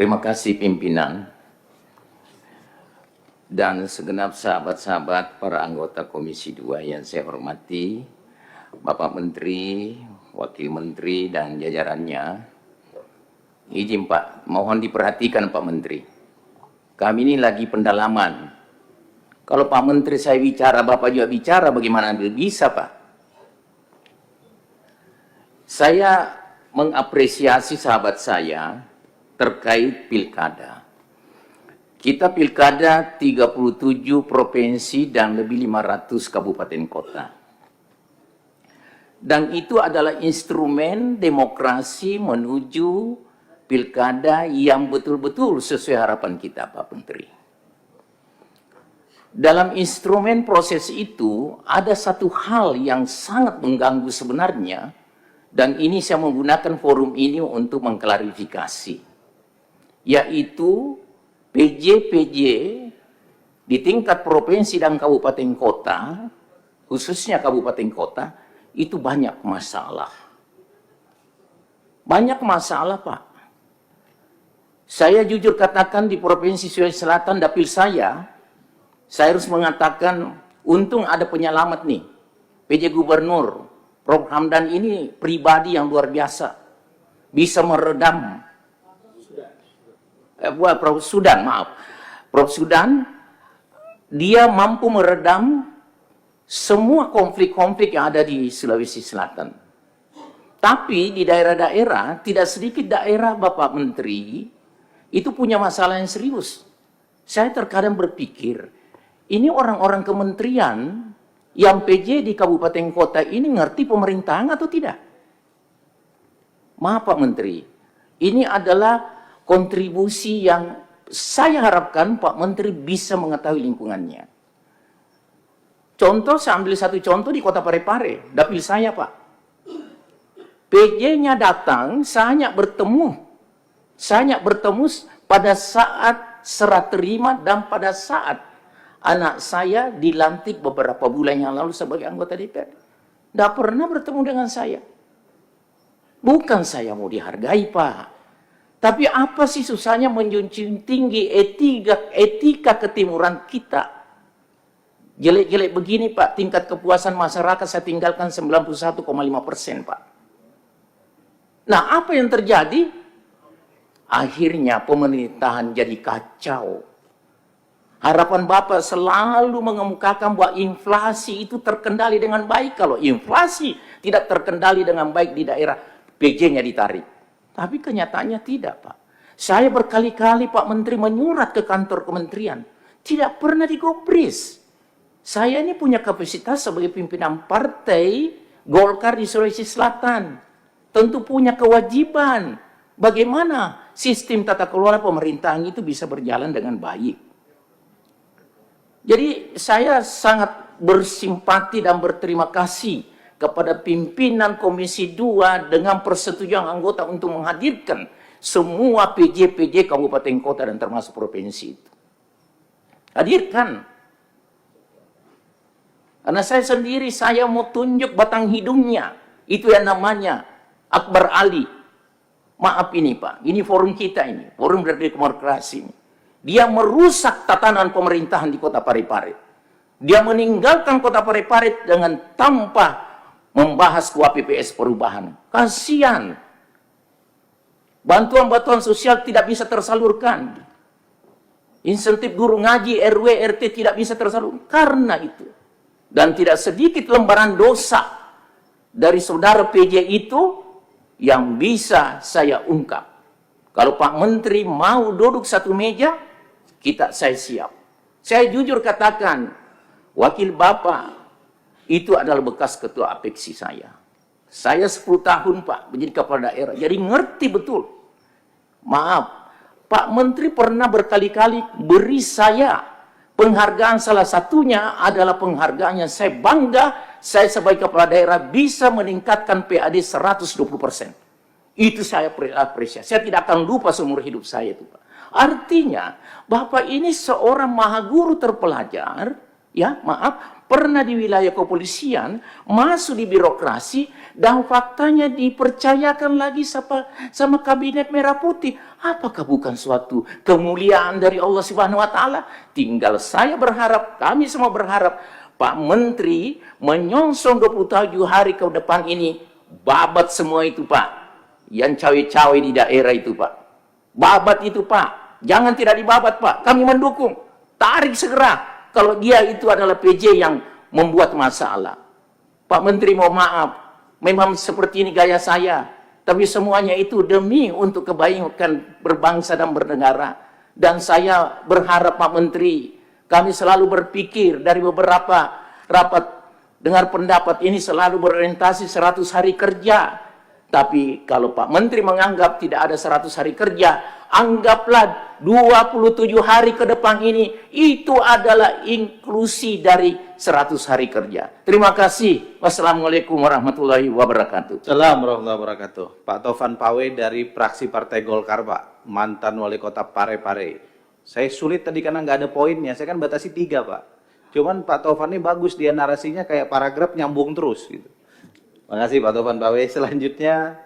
Terima kasih pimpinan dan segenap sahabat-sahabat para anggota Komisi 2 yang saya hormati, Bapak Menteri, Wakil Menteri dan jajarannya. Izin Pak, mohon diperhatikan Pak Menteri. Kami ini lagi pendalaman. Kalau Pak Menteri saya bicara, Bapak juga bicara, bagaimana bisa Pak? Saya mengapresiasi sahabat saya terkait pilkada. Kita pilkada 37 provinsi dan lebih 500 kabupaten kota. Dan itu adalah instrumen demokrasi menuju pilkada yang betul-betul sesuai harapan kita, Pak Menteri. Dalam instrumen proses itu ada satu hal yang sangat mengganggu sebenarnya, dan ini saya menggunakan forum ini untuk mengklarifikasi, yaitu PJ-PJ di tingkat provinsi dan kabupaten kota, khususnya kabupaten kota, itu banyak masalah. Banyak masalah, Pak. Saya jujur katakan di Provinsi Sulawesi Selatan, dapil saya harus mengatakan, untung ada penyelamat nih, PJ Gubernur, Prof. Hamdan ini pribadi yang luar biasa, bisa meredam Prof. Sudan, dia mampu meredam semua konflik-konflik yang ada di Sulawesi Selatan. Tapi di daerah-daerah, tidak sedikit daerah Bapak Menteri, itu punya masalah yang serius. Saya terkadang berpikir, ini orang-orang kementerian yang PJ di kabupaten kota ini ngerti pemerintahan atau tidak? Maaf Pak Menteri, ini adalah kontribusi yang saya harapkan Pak Menteri bisa mengetahui lingkungannya. Contoh, saya ambil satu contoh di Kota Parepare, dapil saya Pak. PJ-nya datang, saya bertemu pada saat serah terima dan pada saat anak saya dilantik beberapa bulan yang lalu sebagai anggota DPR. Tidak pernah bertemu dengan saya. Bukan saya mau dihargai Pak. Tapi apa sih susahnya menjunjung tinggi etika ketimuran kita? Jelek-jelek begini Pak, tingkat kepuasan masyarakat saya tinggalkan 91,5% Pak. Nah apa yang terjadi? Akhirnya pemerintahan jadi kacau. Harapan Bapak selalu mengemukakan bahwa inflasi itu terkendali dengan baik. Kalau inflasi tidak terkendali dengan baik di daerah, PJ-nya ditarik. Tapi kenyataannya tidak, Pak. Saya berkali-kali, Pak Menteri, menyurat ke kantor kementerian. Tidak pernah digubris. Saya ini punya kapasitas sebagai pimpinan partai Golkar di Sulawesi Selatan. Tentu punya kewajiban. Bagaimana sistem tata kelola pemerintahan itu bisa berjalan dengan baik. Jadi saya sangat bersimpati dan berterima kasih kepada pimpinan Komisi 2 dengan persetujuan anggota untuk menghadirkan semua PJ-PJ kabupaten kota dan termasuk provinsi itu. Hadirkan. Karena saya sendiri, saya mau tunjuk batang hidungnya. Itu yang namanya Akbar Ali. Maaf ini Pak, ini forum kita ini, forum dari demokrasi ini. Dia merusak tatanan pemerintahan di Kota Parepare. Dia meninggalkan Kota Parepare dengan tanpa membahas KUHP perubahan. Kasihan. Bantuan-bantuan sosial tidak bisa tersalurkan. Insentif guru ngaji, RW, RT tidak bisa tersalurkan. Karena itu. Dan tidak sedikit lembaran dosa dari saudara PJ itu yang bisa saya ungkap. Kalau Pak Menteri mau duduk satu meja, saya siap. Saya jujur katakan, wakil Bapak itu adalah bekas ketua APEKSI saya. Saya 10 tahun Pak menjadi kepala daerah, jadi ngerti betul. Maaf, Pak Menteri pernah berkali-kali beri saya penghargaan, salah satunya adalah penghargaan yang saya bangga, saya sebagai kepala daerah bisa meningkatkan PAD 120%. Itu saya apresiasi. Saya tidak akan lupa seumur hidup saya itu Pak. Artinya, Bapak ini seorang mahaguru terpelajar, ya maaf, pernah di wilayah kepolisian, masuk di birokrasi, dan faktanya dipercayakan lagi sama kabinet merah putih. Apakah bukan suatu kemuliaan dari Allah Subhanahu wa taala? Tinggal saya berharap, kami semua berharap Pak Menteri menyongsong 27 hari ke depan ini, babat semua itu Pak. Yang cawe-cawe di daerah itu Pak. Babat itu Pak. Jangan tidak dibabat Pak. Kami mendukung. Tarik segera. Kalau dia itu adalah PJ yang membuat masalah. Pak Menteri mohon maaf, memang seperti ini gaya saya. Tapi semuanya itu demi untuk kebaikan berbangsa dan bernegara. Dan saya berharap Pak Menteri, kami selalu berpikir dari beberapa rapat dengar pendapat ini selalu berorientasi 100 hari kerja. Tapi kalau Pak Menteri menganggap tidak ada 100 hari kerja, anggaplah 27 hari ke depan ini, itu adalah inklusi dari 100 hari kerja. Terima kasih. Wassalamualaikum warahmatullahi wabarakatuh. Assalamualaikum warahmatullahi wabarakatuh. Pak Taufan Pawe dari fraksi Partai Golkar, Pak. Mantan Wali Kota Parepare. Saya sulit tadi karena nggak ada poinnya. Saya kan batasi 3, Pak. Cuman Pak Taufan ini bagus, dia narasinya kayak paragraf nyambung terus gitu. Terima kasih Pak Taufan Pawe. Selanjutnya